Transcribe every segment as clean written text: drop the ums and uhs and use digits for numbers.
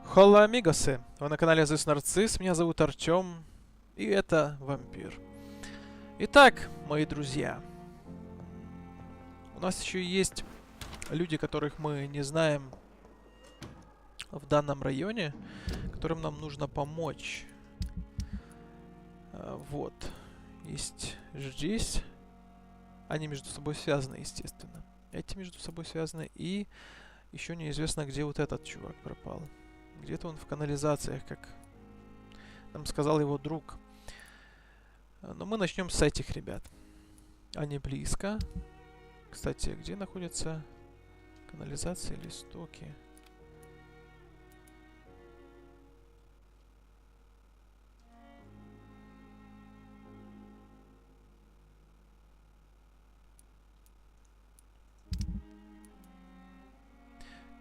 Холла амигосы! Вы на канале This Нарцисс, меня зовут Артём, и это Вампир. Итак, мои друзья, у нас еще есть люди, которых мы не знаем в данном районе, которым нам нужно помочь. Вот, есть здесь, они между собой связаны, естественно. Эти между собой связаны, и еще неизвестно, где вот этот чувак пропал. Где-то он в канализациях, как нам сказал его друг. Но мы начнем с этих ребят. Они близко. Кстати, где находятся канализации или стоки?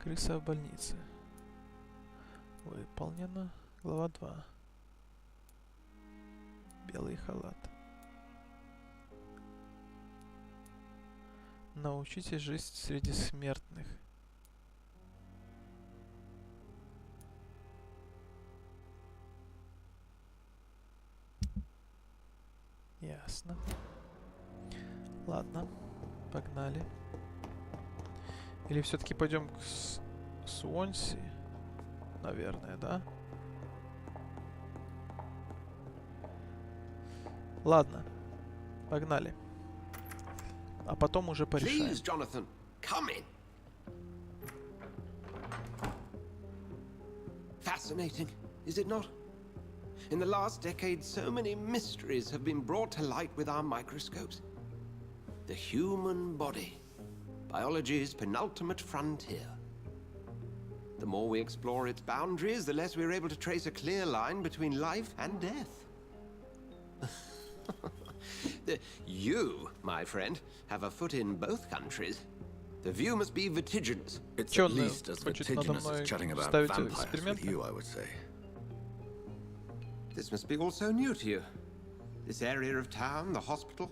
Крыса в больнице. Выполнено. Глава 2. Белый халат. Научитесь жить среди смертных. Ясно. Ладно, погнали. Или все-таки пойдем к Суонси? Наверное, да? Ладно, погнали. А потом уже порешаем. Please, Jonathan, come in. Fascinating, is it not? In the last decade, so many mysteries have been brought to light with our microscopes. The human body, biology's penultimate frontier. The more we explore its boundaries, the less we're able to trace a clear line between life and death. You, my friend, have a foot in both countries. The view must be vertiginous. It's at least as vertiginous as chatting about vampires with you, I would say. This must be all so new to you. This area of town, the hospital.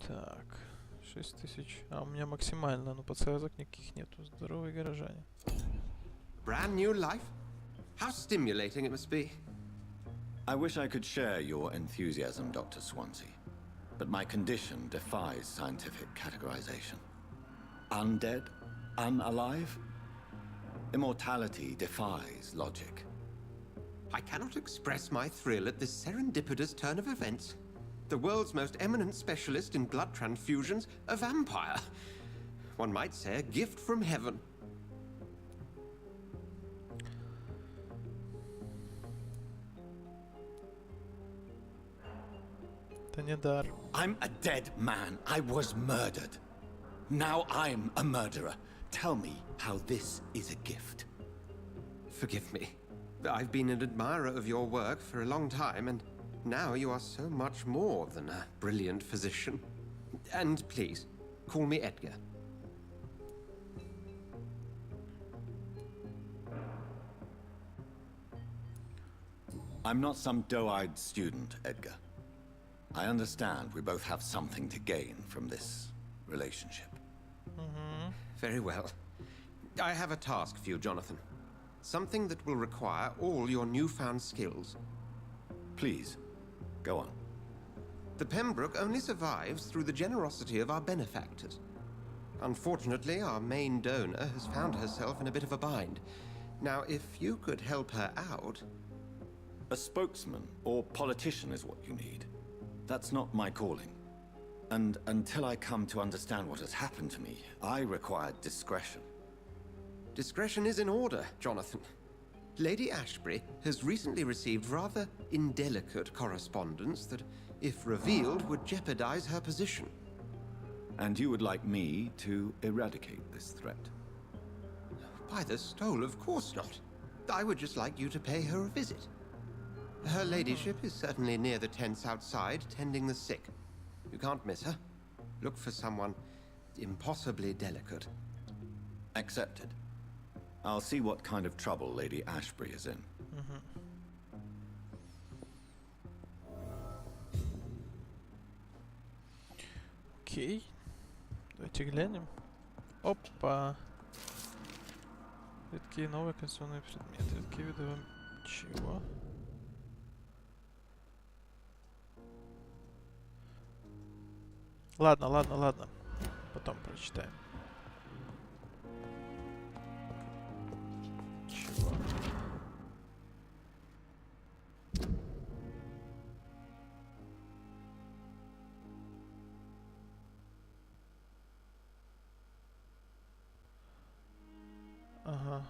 Так, 6000. А у меня максимально, но подсказок никаких нету. Здоровые горожане. Brand new life? How stimulating it must be. I wish I could share your enthusiasm, Dr. Swansea, but my condition defies scientific categorization. Undead? Unalive? Immortality defies logic. I cannot express my thrill at this serendipitous turn of events. The world's most eminent specialist in blood transfusions, a vampire. One might say a gift from heaven. Это не дар. I'm a dead man. I was murdered. Now I'm a murderer. Tell me how this is a gift. Forgive me. I've been an admirer of your work for a long time, and now you are so much more than a brilliant physician. And please, call me Edgar. I'm not some doe-eyed student, Edgar. I understand we both have something to gain from this relationship. Very well. I have a task for you, Jonathan. Something that will require all your newfound skills. Please, go on. The Pembroke only survives through the generosity of our benefactors. Unfortunately, our main donor has found herself in a bit of a bind. Now, if you could help her out... A spokesman or politician is what you need. That's not my calling. And until I come to understand what has happened to me, I require discretion. Discretion is in order, Jonathan. Lady Ashbury has recently received rather indelicate correspondence that, if revealed, would jeopardize her position. And you would like me to eradicate this threat? By the stole, of course not. I would just like you to pay her a visit. Her ladyship is certainly near the tents outside, tending the sick. You can't miss her. Look for someone impossibly delicate. Accepted. I'll see what kind of trouble Lady Ashbury is in. Окей. Давайте глянем. Опа. Редкие новые конституционные предметы. Редкие виды вам... Чего? Ладно, ладно, ладно. Потом прочитаем. Чего? Ага.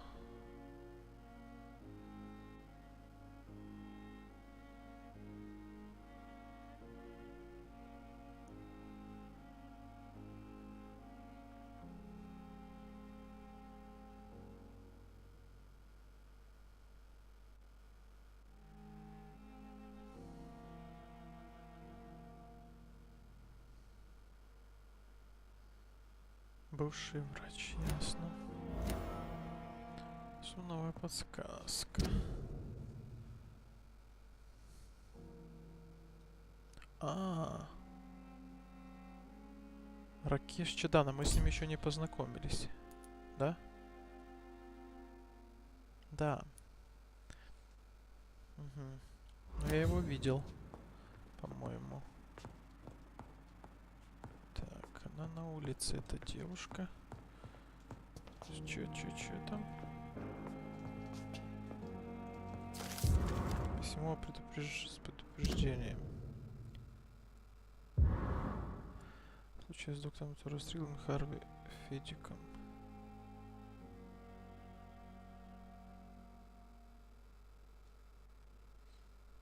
Бывший врач, ясно. Новая подсказка. Ракеш Чадана, мы с ним еще не познакомились. Да? Да. Угу. Я его видел, по-моему. Так, она на улице, эта девушка. Чё там? Письмо с предупреждением. Случай с доктором Расстрелом Харви Федиком.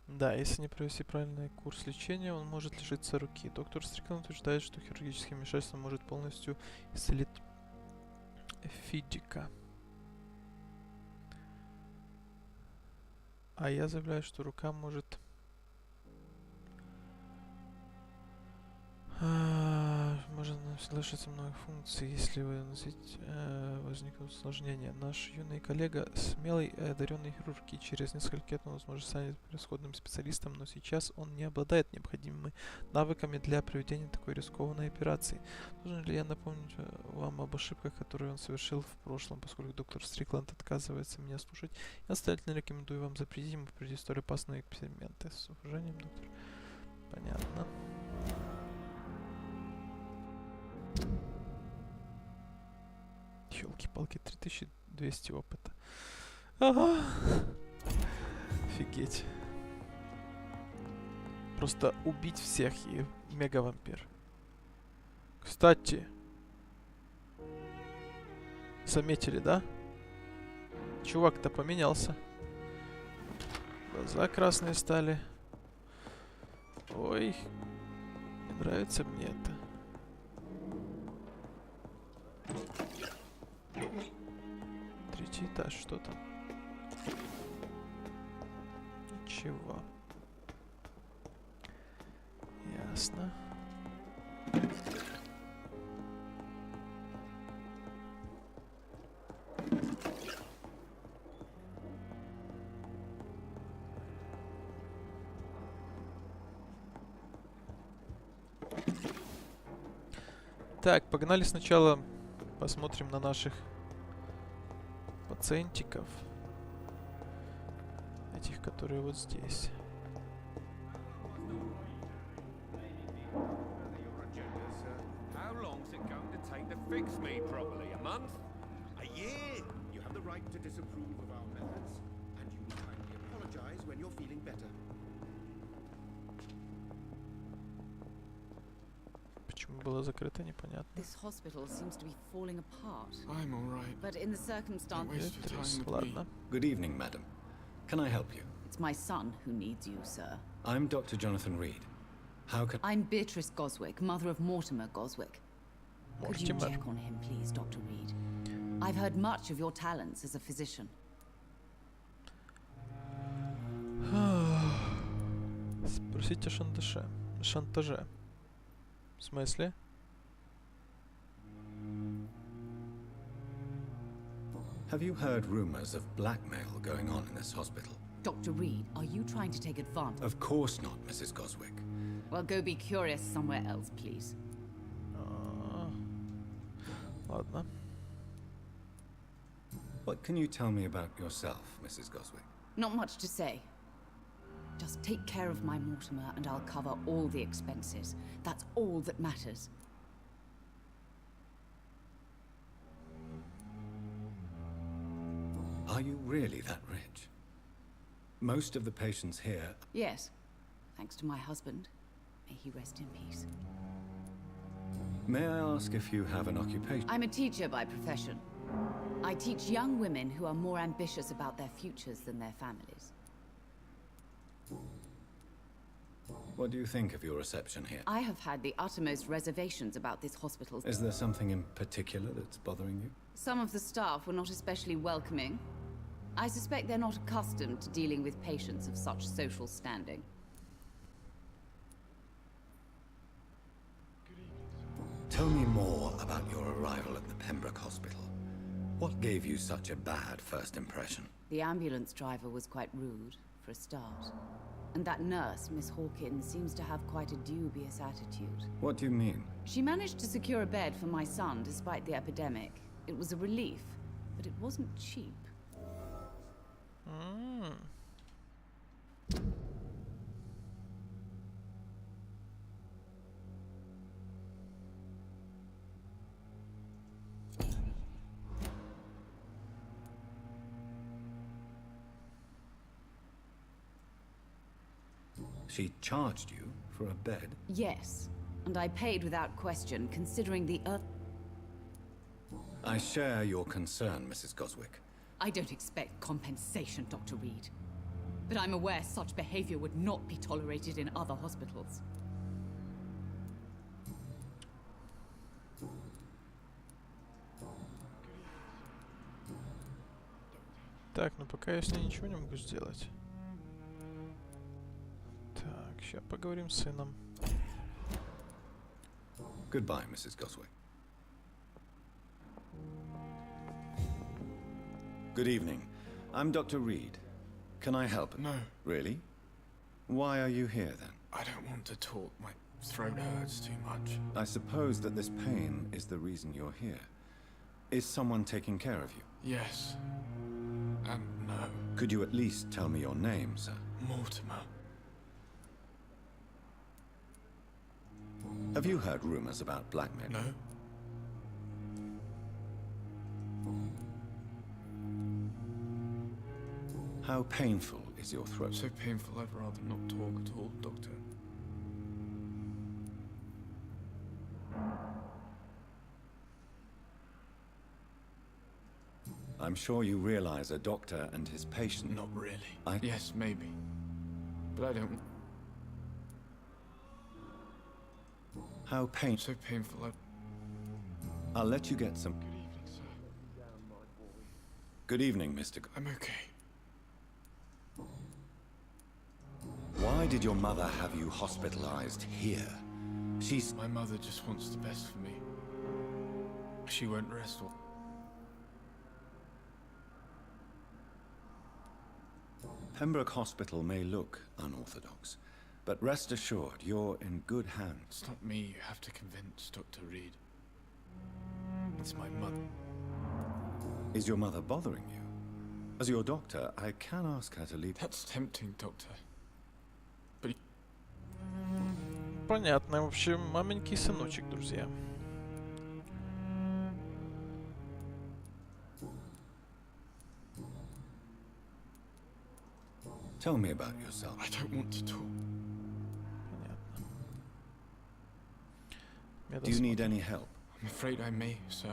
Да, если не провести правильный курс лечения, он может лишиться руки. Доктор Стрикленд утверждает, что хирургическое вмешательство может полностью исцелить Фидика. А я заявляю, что рука может... Можно лишиться многих функций, если вы возникнут осложнения. Наш юный коллега смелый и одаренный хирург, и через несколько лет он, возможно, станет превосходным специалистом, но сейчас он не обладает необходимыми навыками для проведения такой рискованной операции. Нужно ли я напомнить вам об ошибках, которые он совершил в прошлом, поскольку доктор Стрикленд отказывается меня слушать? Я настоятельно рекомендую вам запретить ему провести столь опасные эксперименты. С уважением, доктор. Понятно. Ёлки-палки, 3200 опыта. Ага. Офигеть. Просто убить всех и мега-вампир. Кстати. Заметили, да? Чувак-то поменялся. Глаза красные стали. Ой. Не нравится мне это. Третий этаж, что там? Ничего. Ясно. Так, погнали сначала посмотрим на наших пациентиков. Этих, которые вот здесь. Почему было закрыто, непонятно. Ладно. Good evening, madam. Can I help you? It's my son who needs you, sir. I'm Dr. Jonathan Reed. How can... I'm Beatrice Goswick, mother of Mortimer Goswick. Could you check on him, please, Dr. Reed? I've heard much of your talents as a physician. Спросите о шантаже. Шантаже. В смысле? Have you heard rumors of blackmail going on in this hospital? Dr. Reed, are you trying to take advantage? Of course not, Mrs. Goswick. Well, go be curious somewhere else, please. Ладно. What can you tell me about yourself, Mrs. Goswick? Not much to say. Just take care of my Mortimer and I'll cover all the expenses. That's all that matters. Are you really that rich? Most of the patients here... Yes, thanks to my husband. May he rest in peace. May I ask if you have an occupation? I'm a teacher by profession. I teach young women who are more ambitious about their futures than their families. What do you think of your reception here? I have had the uttermost reservations about this hospital. Is there something in particular that's bothering you? Some of the staff were not especially welcoming. I suspect they're not accustomed to dealing with patients of such social standing. Tell me more about your arrival at the Pembroke Hospital. What gave you such a bad first impression? The ambulance driver was quite rude, for a start. And that nurse, Miss Hawkins, seems to have quite a dubious attitude. What do you mean? She managed to secure a bed for my son despite the epidemic. It was a relief, but it wasn't cheap. She charged you for a bed? Yes, and I paid without question, considering the I share your concern, Mrs. Goswick. I don't expect compensation, Dr. Reed. But I'm aware such behavior would not be tolerated in other hospitals. Так, ну пока я с ней ничего не могу сделать. Так, сейчас поговорим с сыном. Goodbye, Mrs. Goswick. Good evening. I'm Dr. Reed. Can I help? No. Really? Why are you here then? I don't want to talk. My throat hurts too much. I suppose that this pain is the reason you're here. Is someone taking care of you? Yes. And no. Could you at least tell me your name, sir? Mortimer. Have you heard rumors about blackmail? No. How painful is your throat? So painful I'd rather not talk at all, Doctor. I'm sure you realize a doctor and his patient... Not really. I- Yes, maybe. But I don't... How painful... So painful I'll let you get some... Good evening, sir. Good evening, Mr. I'm okay. Why did your mother have you hospitalized here? She's... My mother just wants the best for me. She won't rest or... Pembroke Hospital may look unorthodox, but rest assured, you're in good hands. It's not me you have to convince, Dr. Reed. It's my mother. Is your mother bothering you? As your doctor, I can ask her to leave... That's tempting, Doctor. But Понятно. В общем, маменький сыночек, друзья. Tell me about yourself. I don't want to talk. Понятно. Я Do you need досмотрю. any help? I'm afraid I may, sir.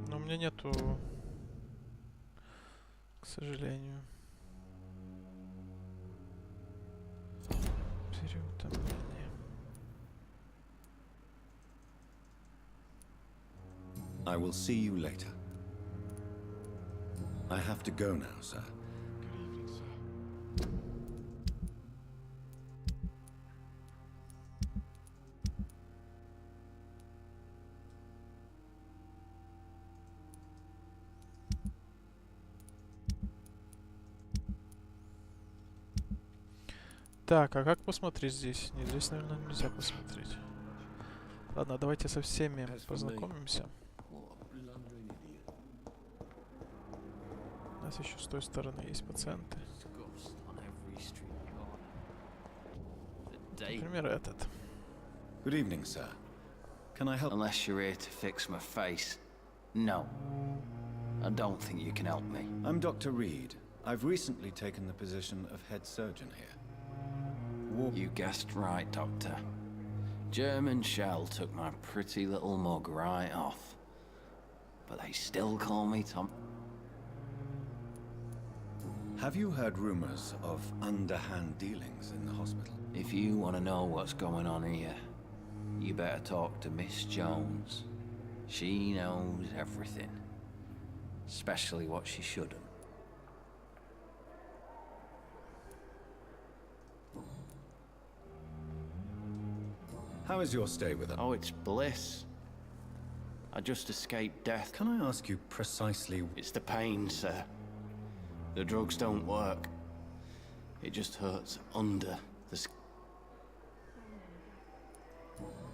Но у меня нету, к сожалению, переутомления. I will see you later. I have to go now, sir. Good evening, sir. Так, а как посмотреть здесь? Нет, здесь, наверное, нельзя посмотреть. Ладно, давайте со всеми познакомимся. У нас еще с той стороны есть пациенты. Например, этот. Good evening, sir. Can I help? Unless you're here to fix my face. No. I don't think you can help me. I'm Dr. Reed. I've recently taken the position of head surgeon here. You guessed right, Doctor. German shell took my pretty little mug right off. But they still call me Tom. Have you heard rumors of underhand dealings in the hospital? If you want to know what's going on here, you better talk to Miss Jones. She knows everything. Especially what she shouldn't. How is your stay with them? Oh, it's bliss. I just escaped death. Can I ask you precisely? It's the pain, sir. The drugs don't work. It just hurts under the skin.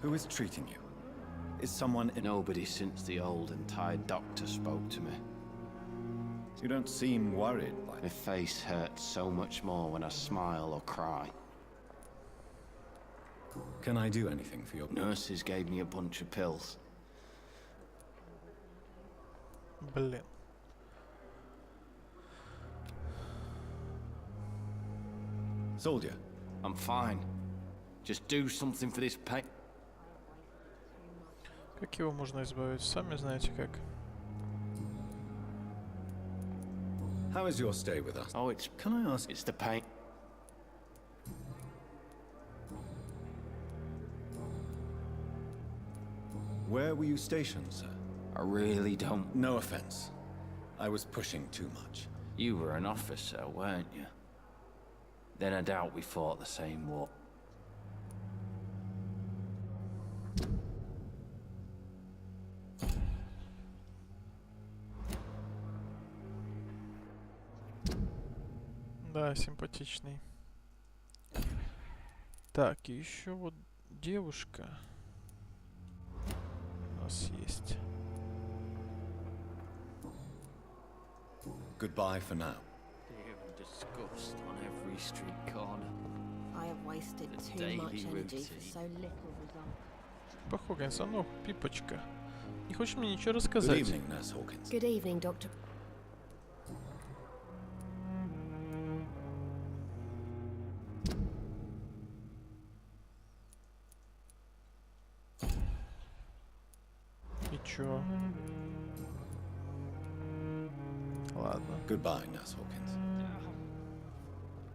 Who is treating you? Is someone in... Nobody since the old and tired doctor spoke to me. You don't seem worried by... My face hurts so much more when I smile or cry. Can I do anything for your... Nurses gave me a bunch of pills. Блин. Soldier. I'm fine. Just do something for this pain. Как его можно избавить? Сами знаете как. How is your stay with us? Oh, it's... Can I ask... It's the pain. Where were you stationed, sir? I really don't... No offense. I was pushing too much. You were an officer, weren't you? Then I doubt we fought the same war. Да, симпатичный. Так, и еще вот девушка у нас есть. Goodbye for now. Fear and disgust on every street corner. I have wasted The too daily much energy for routine. so little result. Похоже, ну, Пипочка. Не хочешь мне ничего Good рассказать? evening, Nurse Hawkins. Good evening, Doctor. И чё? Ладно. Goodbye, Nurse Hawkins.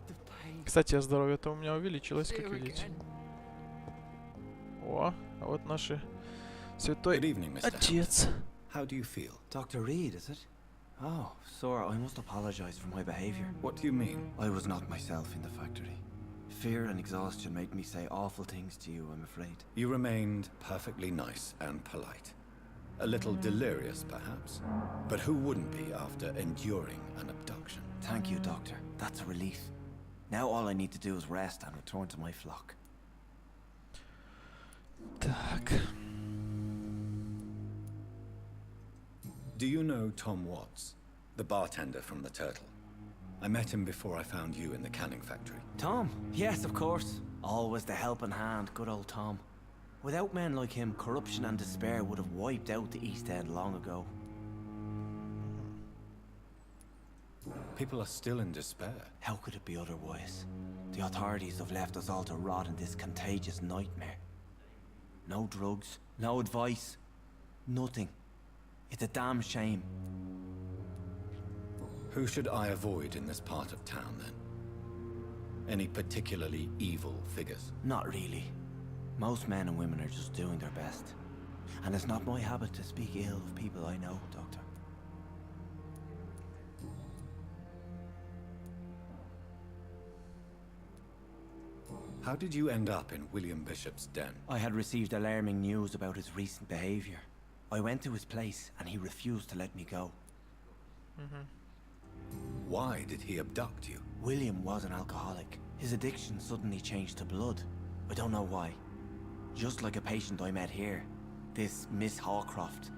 The pain. Кстати, здоровье-то у меня увеличилось, как видите. О, а вот наши святой Good evening, Mr. отец. How do you feel? Dr. Reed, is it? Oh, sir, I must apologize for my behavior. What do you mean? I was not myself in the factory. Fear and exhaustion made me say awful things to you, I'm afraid. You remained perfectly nice and polite. A little delirious, perhaps. But who wouldn't be after enduring an abduction? Thank you, Doctor. That's a relief. Now all I need to do is rest and return to my flock. Так. Do you know Tom Watts, the bartender from the Turtle? I met him before I found you in the canning factory. Tom? Yes, of course. Always the helping hand, good old Tom. Without men like him, corruption and despair would have wiped out the East End long ago. People are still in despair. How could it be otherwise? The authorities have left us all to rot in this contagious nightmare. No drugs, no advice, nothing. It's a damn shame. Who should I avoid in this part of town, then? Any particularly evil figures? Not really. Most men and women are just doing their best. And it's not my habit to speak ill of people I know, Doctor. How did you end up in William Bishop's den? I had received alarming news about his recent behavior. I went to his place and he refused to let me go. Why did he abduct you? William was an alcoholic. His addiction suddenly changed to blood. I don't know why. Just like a patient I met here. This Miss Hawcroft.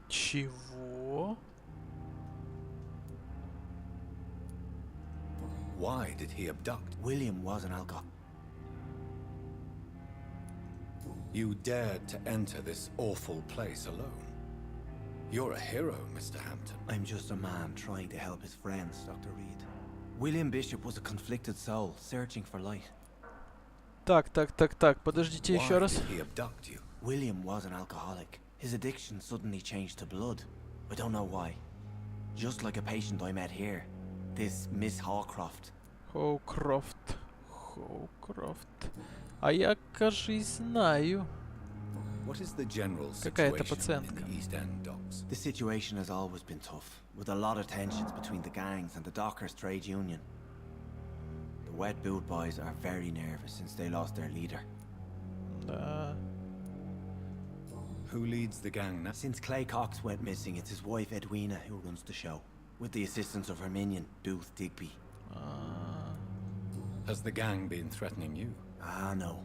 Чего? Why did he abduct? William was an alcoholic. You dared to enter this awful place alone. You're a hero, Mr. Hampton. I'm just a man trying to help his friends, Dr. Reed. William Bishop was a conflicted soul, searching for light. Так, подождите еще Why раз. did he abduct you? William was an alcoholic. His addiction suddenly changed to blood. I don't know why. Just like a patient I met here. This Miss Hawcroft. Хоукрофт. А я, кажись, знаю. What is the general Какая-то situation in пациентка. the East End docks? The situation has always been tough, with a lot of tensions between the gangs and the dockers' trade union. The Wet Boot Boys are very nervous since they lost their leader. Да. Who leads the gang now? Since Clay Cox went missing, it's his wife Edwina who runs the show, with the assistance of her minion, Dooth Digby. Has the gang been threatening you? Ah, no.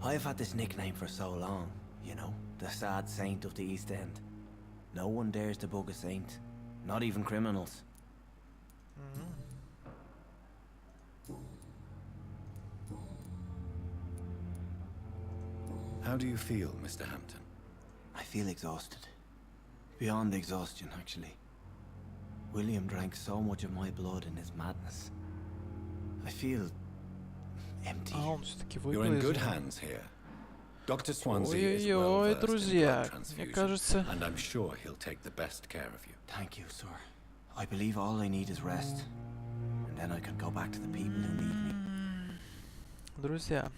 I've had this nickname for so long, you know, the sad saint of the East End. No one dares to bug a saint, not even criminals. How do you feel, Mr. Hampton? I feel exhausted. Beyond exhaustion, actually. William drank so much of my blood in his madness. I feel empty. А он все-таки You're in выплыл good из него. hands here. Dr. Swansea is well Ой-ой-ой, versed in друзья, blood мне transfusion, кажется... and I'm sure he'll take the best care of you. Thank you, sir. I believe all I need is rest. And then I can go back to the people who need me. Друзья,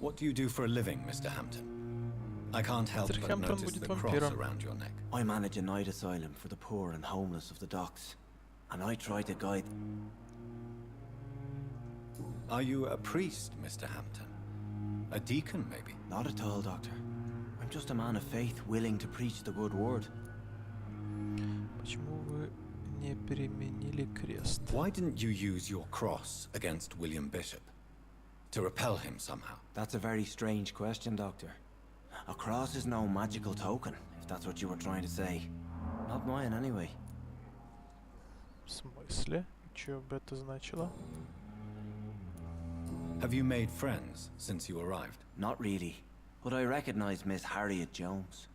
What do you do for a living, Mr. Hampton? I can't help Mr. but Hampton notice будет the cross вампиром. around your neck. I manage a night asylum for the poor and homeless of the docks. And I try to guide... Are you a priest, Mr. Hampton? A deacon, maybe? Not at all, Doctor. I'm just a man of faith willing to preach the good word. почему вы не переменили крест? Why didn't you use your cross against William Bishop? To repel him somehow? That's a very strange question, Doctor. A cross is no magical token, if that's what you were trying to say. Not mine, anyway. В смысле? Что бы это значило? Have you made friends since you arrived? Not really. But I recognize Miss Harriet Jones.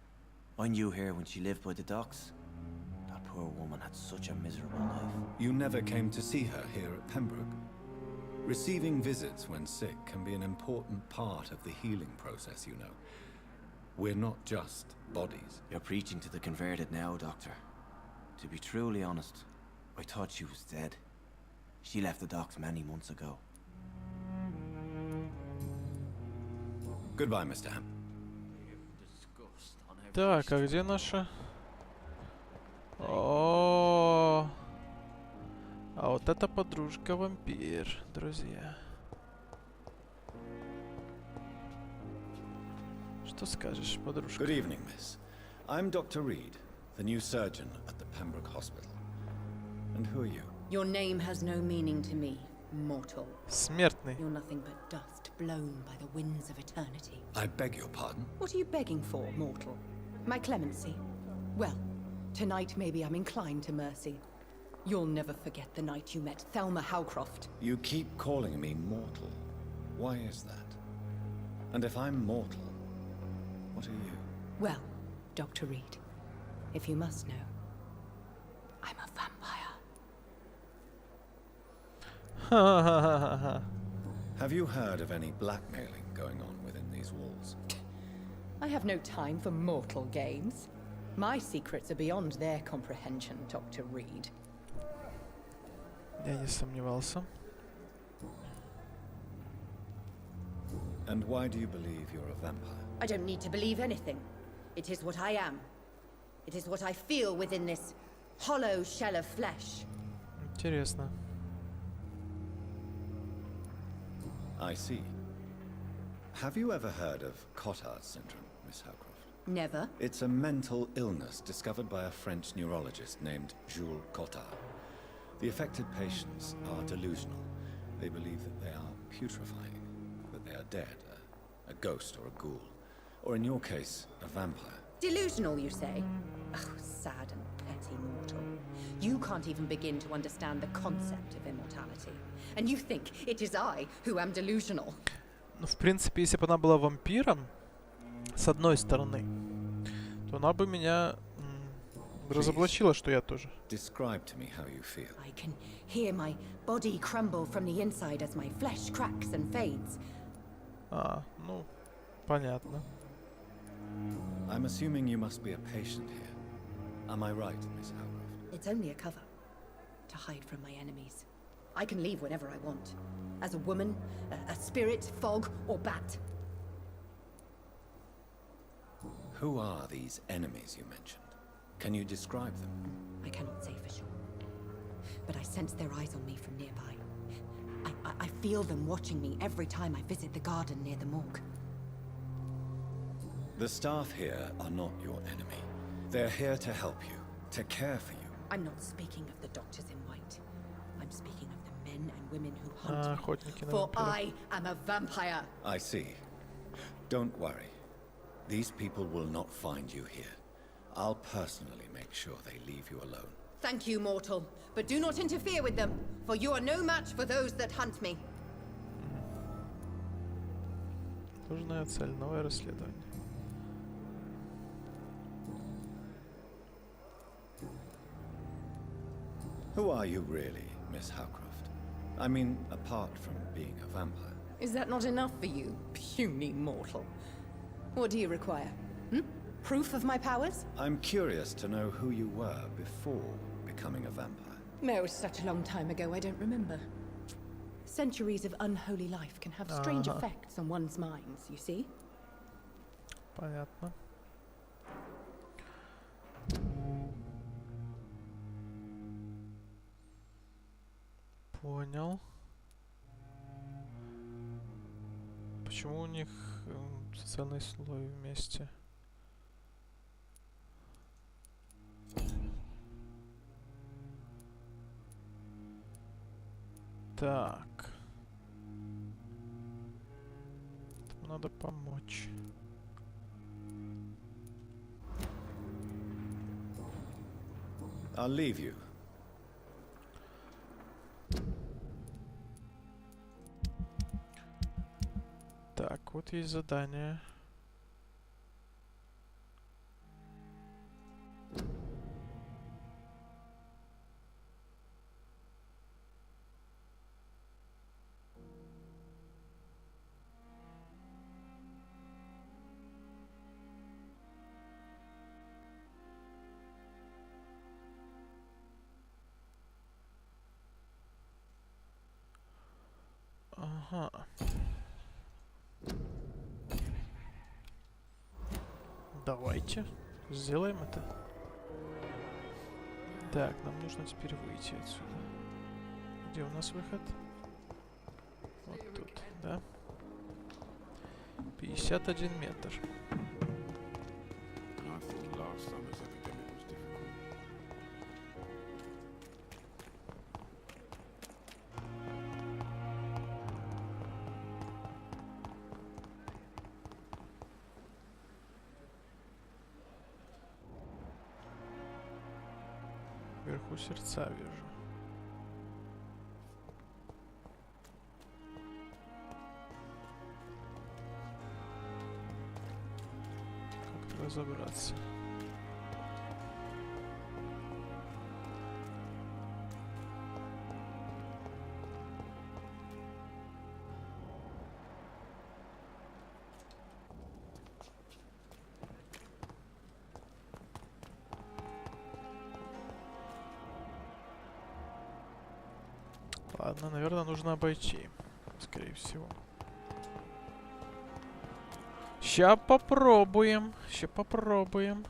I knew her when she lived by the docks. That poor woman had such a miserable life. You never came to see her here at Pembroke? Receiving visits when sick can be an important part of the healing process, you know. We're not just bodies. You're preaching to the converted now, Doctor. To be truly honest, I thought she was dead. She left the docks many months ago. Goodbye, Mr. Hampton. Так, а где наша? О, а вот это подружка вампир, друзья. Что скажешь, подружка? Good evening, miss. I'm Dr. Reed, the new surgeon at the Pembroke Hospital. And who are you? Your name has no meaning to me, mortal. Смертный. You're nothing but dust blown by the winds of eternity. I beg your pardon? What are you begging for, mortal? My clemency? Well, tonight maybe I'm inclined to mercy. You'll never forget the night you met Thelma Howcroft. You keep calling me mortal. Why is that? And if I'm mortal, what are you? Well, Dr. Reed, if you must know, I'm a vampire. Ха-ха-ха-ха-ха. Have you heard of any blackmailing going on within these walls? I have no time for mortal games. My secrets are beyond their comprehension, Dr. Reed. Я не сомневался. And why do you believe you're a vampire? I don't need to believe anything. It is what I am. It is what I feel within this hollow shell of flesh. Интересно. I see. Have you ever heard of Cotard's syndrome, Miss Howcroft? Never. It's a mental illness discovered by a French neurologist named Jules Cotard. The affected patients are delusional, They believe that they are putrefying, that they are dead, a ghost or a ghoul, or in your case, a vampire. Delusional, you say? Oh, sad and petty mortal. You can't even begin to understand the concept of immortality. And you think it is I who am delusional. Ну, в принципе, если бы она была вампиром, с одной стороны, то она бы меня разоблачила, что я тоже. Describe to me how you feel. I can hear my body crumble from the inside as my flesh cracks and fades. А, ну, понятно. I'm assuming you must be a patient here. Am I right, Miss Howcroft? It's only a cover to hide from my enemies. I can leave whenever I want. As a woman, a spirit, fog, or bat. Who are these enemies you mentioned? Can you describe them? I cannot say for sure. But I sense their eyes on me from nearby. I feel them watching me every time I visit the garden near the morgue. The staff here are not your enemy. They're here to help you, to care for you. I'm not speaking of the doctors in white. I'm speaking of the men and women who hunt me. For I am a vampire. I see. Don't worry. These people will not find you here. I'll personally make sure they leave you alone. Thank you, mortal. But do not interfere with them, for you are no match for those that hunt me. Нужная цель, новое расследование. Who are you really, Miss Howcroft? I mean, apart from being a vampire. Is that not enough for you, puny mortal? What do you require? Proof of my powers? I'm curious to know who you were before becoming a vampire. No, such a long time ago, I don't remember. Centuries of unholy life can have strange effects on one's minds, you see? Понятно. Понял. Почему у них социальный слой вместе? Так. Надо помочь. I'll leave you. Так, вот есть задание. Ага. Давайте сделаем это. Так, нам нужно теперь выйти отсюда. Где у нас выход? Вот тут, да? 51 метр. Вверху сердца вижу. Как разобраться? Ладно, наверное, нужно обойти, скорее всего. Ща попробуем. Ща попробуем.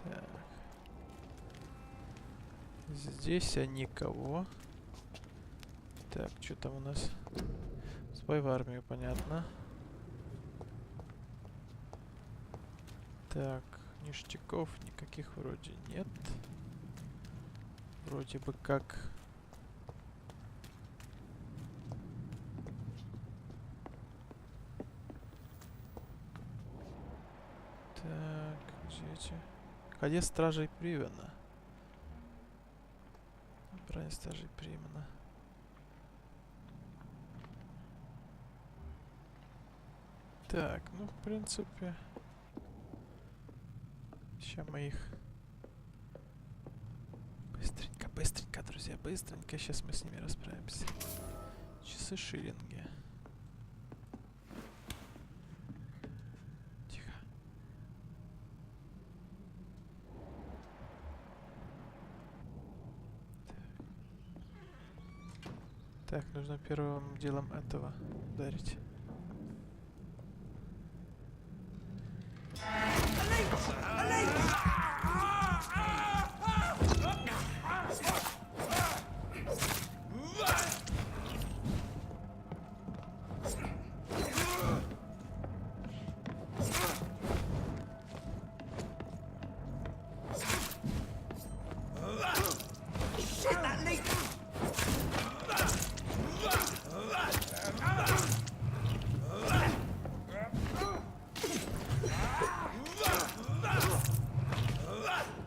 Так. Здесь никого. Так, что там у нас? Спай в армию, понятно. Так, ништяков никаких вроде нет. вроде бы как... Так, где эти? Кадет стражей Привена. Бронь стражей Привена. Так, ну в принципе... Сейчас мы их... Быстренько, быстренько, друзья, быстренько. Сейчас мы с ними расправимся. Часы шиллинги. Тихо. Так, нужно первым делом этого ударить.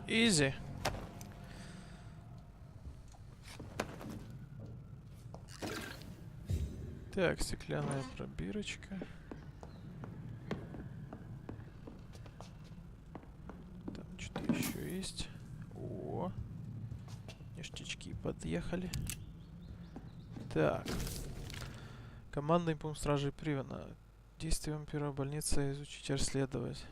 Изи. Так, стеклянная пробирочка. Там что-то еще есть. О, ништячки подъехали. Так. Командный пункт стражей Привена. Действие вампира в больнице изучить и расследовать.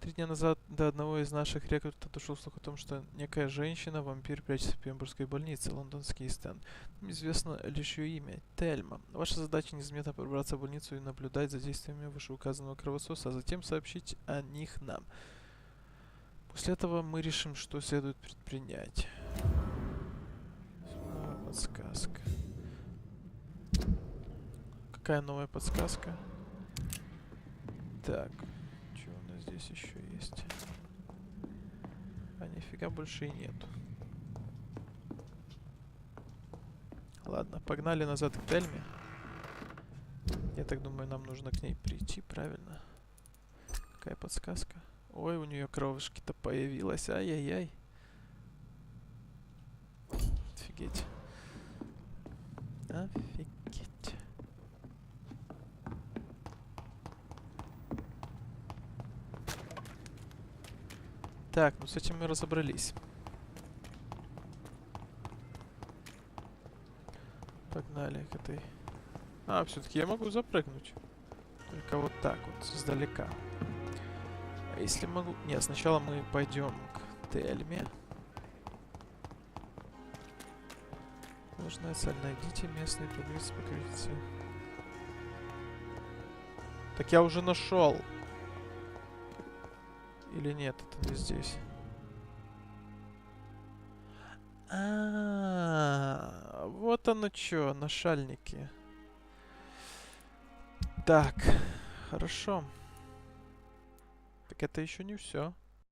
3 дня назад до одного из наших рекрутов дошел слух о том, что некая женщина, вампир, прячется в пембургской больнице, лондонский стенд. Нам известно лишь ее имя — Тельма. Ваша задача незаметно пробраться в больницу и наблюдать за действиями вышеуказанного кровососа, а затем сообщить о них нам. После этого мы решим, что следует предпринять. Новая подсказка. Какая новая подсказка? Так. Здесь еще есть. А нифига больше и нету. Ладно, погнали назад к Тельме. Я так думаю, нам нужно к ней прийти, правильно? Какая подсказка? Ой, у нее кровушки-то появилась. Ай-яй-яй. Офигеть. Офигеть. Так, ну с этим мы разобрались. Погнали к этой... А, все-таки я могу запрыгнуть. Только вот так вот, издалека. А если могу... Нет, сначала мы пойдем к Тельме. Важная цель. Найдите местные таблицы покрытия. Так я уже нашел. Или нет, это не здесь. Вот оно чё, нашальники. Так, хорошо. Так это еще не все.